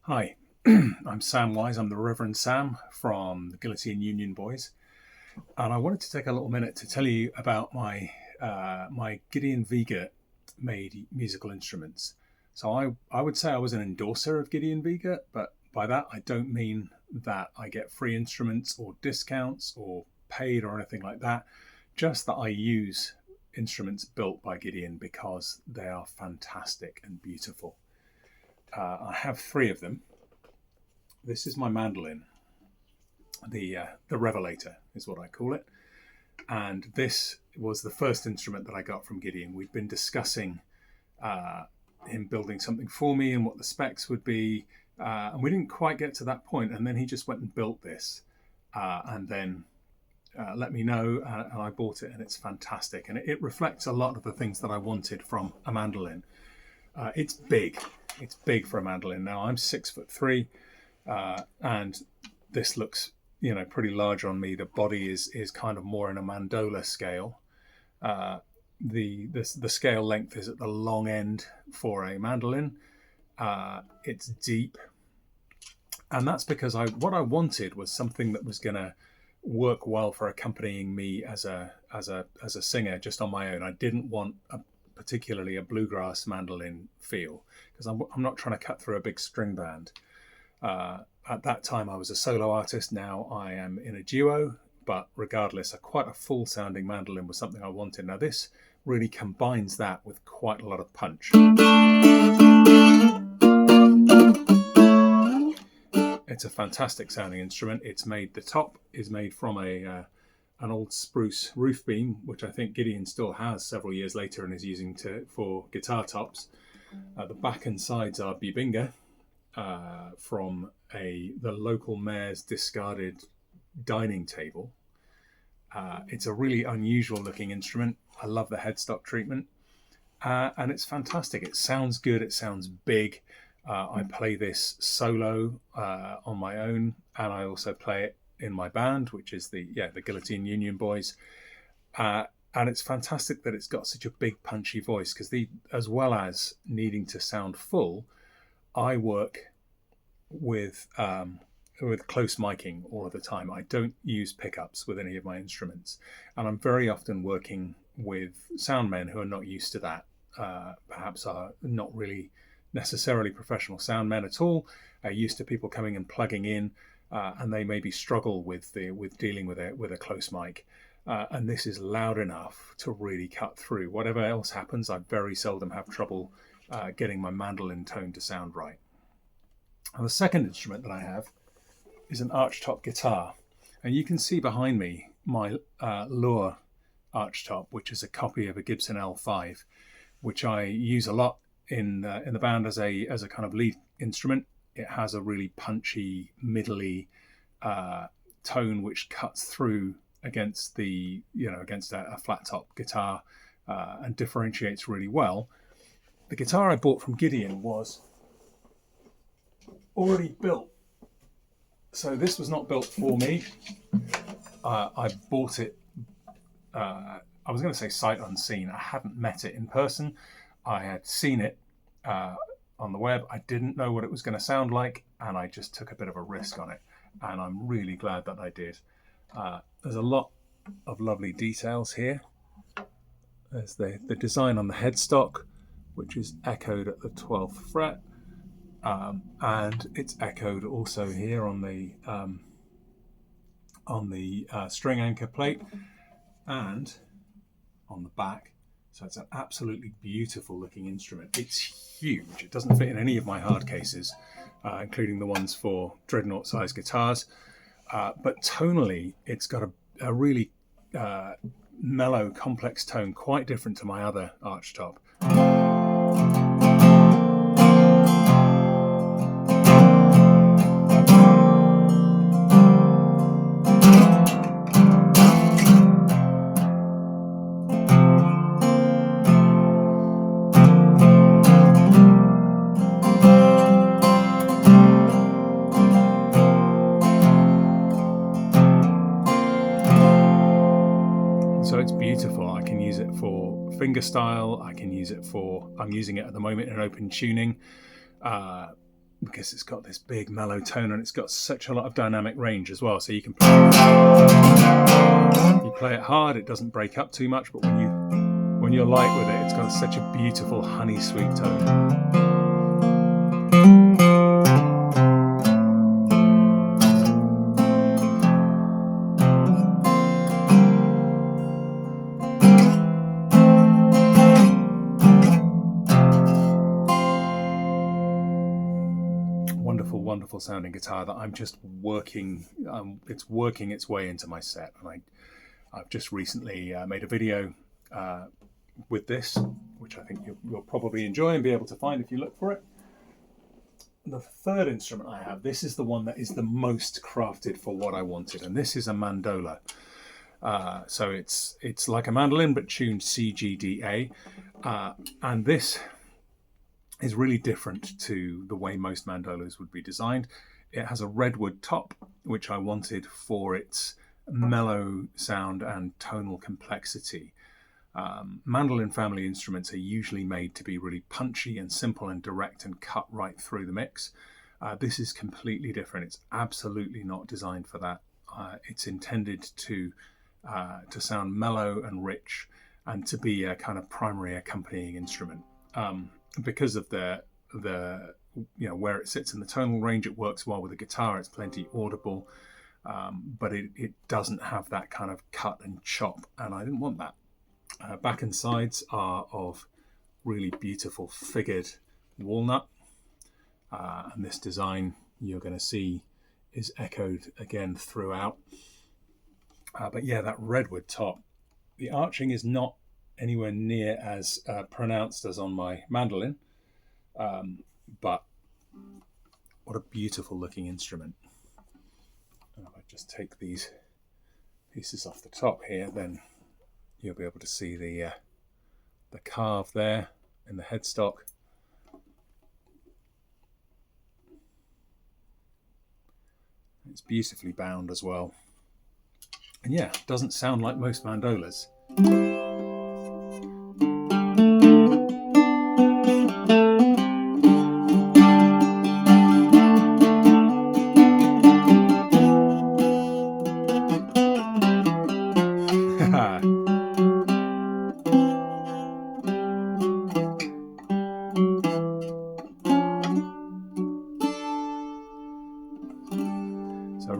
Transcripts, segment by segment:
Hi, I'm Sam Wise. I'm the Reverend Sam from the Gideon Union Boys, and I wanted to take a little minute to tell you about my Gideon Weigert made musical instruments. So I would say I was an endorser of Gideon Weigert, but by that I don't mean that I get free instruments or discounts or paid or anything like that. Just that I use instruments built by Gideon because they are fantastic and beautiful. I have three of them. This is my mandolin, the Revelator is what I call it, and this was the first instrument that I got from Gideon. We'd been discussing him building something for me and what the specs would be, and we didn't quite get to that point. And then he just went and built this, and then let me know, and I bought it, and it's fantastic, and it reflects a lot of the things that I wanted from a mandolin. It's big. It's big for a mandolin. Now I'm 6'3", and this looks, pretty large on me. The body is kind of more in a mandola scale. The scale length is at the long end for a mandolin. It's deep, and that's because what I wanted was something that was going to work well for accompanying me as a singer just on my own. I didn't want particularly a bluegrass mandolin feel, because I'm not trying to cut through a big string band. At that time I was a solo artist. Now I am in a duo, but regardless, quite a full sounding mandolin was something I wanted. Now this really combines that with quite a lot of punch. It's a fantastic sounding instrument. The top is made from an old spruce roof beam, which I think Gideon still has several years later and is using for guitar tops. The back and sides are bibinga from the local mayor's discarded dining table. It's a really unusual looking instrument. I love the headstock treatment, and it's fantastic. It sounds good. It sounds big. I play this solo on my own, and I also play it in my band, which is the Gideon Union Boys. And it's fantastic that it's got such a big punchy voice, because as well as needing to sound full, I work with close miking all of the time. I don't use pickups with any of my instruments, and I'm very often working with sound men who are not used to that, perhaps are not really necessarily professional sound men at all, are used to people coming and plugging in, and they maybe struggle with dealing with a close mic. And this is loud enough to really cut through. Whatever else happens, I very seldom have trouble getting my mandolin tone to sound right. And the second instrument that I have is an archtop guitar. And you can see behind me my Lure archtop, which is a copy of a Gibson L5, which I use a lot in the band as a kind of lead instrument. It has a really punchy, middly tone which cuts through against a flat top guitar and differentiates really well. The guitar I bought from Gideon was already built, so this was not built for me. I bought it, I was going to say sight unseen. I hadn't met it in person. I had seen it on the web. I didn't know what it was going to sound like, and I just took a bit of a risk on it, and I'm really glad that I did. There's a lot of lovely details here. There's the design on the headstock, which is echoed at the 12th fret, and it's echoed also here on the string anchor plate and on the back. So it's an absolutely beautiful looking instrument. It's huge. It doesn't fit in any of my hard cases, including the ones for dreadnought size guitars. But tonally, it's got a really mellow, complex tone, quite different to my other archtop. So it's beautiful. I can use it for fingerstyle. I'm using it at the moment in open tuning. because it's got this big mellow tone and it's got such a lot of dynamic range as well. So you can play it hard, it doesn't break up too much, but when you're light with it, it's got such a beautiful honey sweet tone. Wonderful sounding guitar that I'm just working. It's working its way into my set, and I've just recently made a video with this, which I think you'll probably enjoy and be able to find if you look for it. The third instrument I have, this is the one that is the most crafted for what I wanted, and this is a mandola. So it's like a mandolin but tuned C, G, D, A, and this is really different to the way most mandolas would be designed. It has a redwood top, which I wanted for its mellow sound and tonal complexity. Mandolin family instruments are usually made to be really punchy and simple and direct and cut right through the mix. This is completely different. It's absolutely not designed for that. It's intended to sound mellow and rich and to be a kind of primary accompanying instrument. Because of the where it sits in the tonal range, it works well with the guitar. It's plenty audible, but it doesn't have that kind of cut and chop, and I didn't want that. Back and sides are of really beautiful figured walnut, and this design you're going to see is echoed again throughout. But yeah, that redwood top. The arching is not anywhere near as pronounced as on my mandolin, but what a beautiful looking instrument. And if I just take these pieces off the top here, then you'll be able to see the carve there in the headstock. It's beautifully bound as well, and yeah, it doesn't sound like most mandolas. So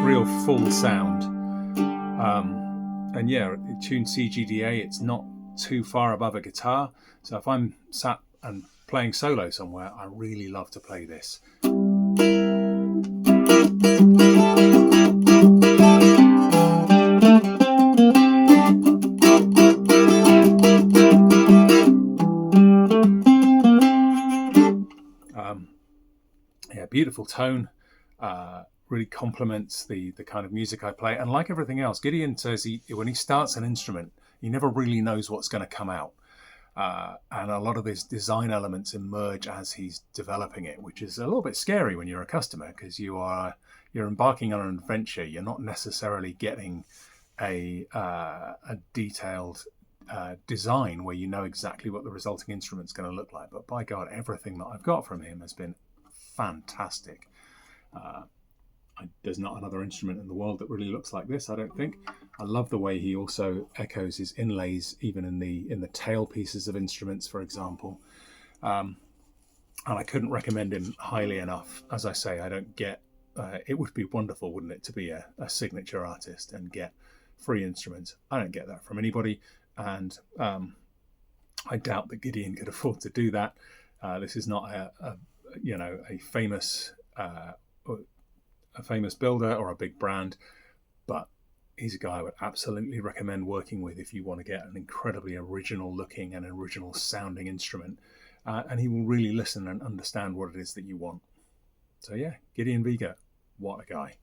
real full sound, and yeah, tuned CGDA. It's not too far above a guitar, so if I'm sat and playing solo somewhere, I really love to play this. Yeah, beautiful tone. Really complements the kind of music I play. And like everything else, Gideon says when he starts an instrument, he never really knows what's going to come out. And a lot of his design elements emerge as he's developing it, which is a little bit scary when you're a customer, because you're embarking on an adventure. You're not necessarily getting a detailed design where you know exactly what the resulting instrument's going to look like. But by God, everything that I've got from him has been fantastic. There's not another instrument in the world that really looks like this, I don't think. I love the way he also echoes his inlays, even in the tail pieces of instruments, for example. And I couldn't recommend him highly enough. As I say, I don't get. It would be wonderful, wouldn't it, to be a signature artist and get free instruments. I don't get that from anybody, and I doubt that Gideon could afford to do that. This is not a famous builder or a big brand, but he's a guy I would absolutely recommend working with if you want to get an incredibly original looking and original sounding instrument, and he will really listen and understand what it is that you want. So yeah, Gideon Weigert, what a guy.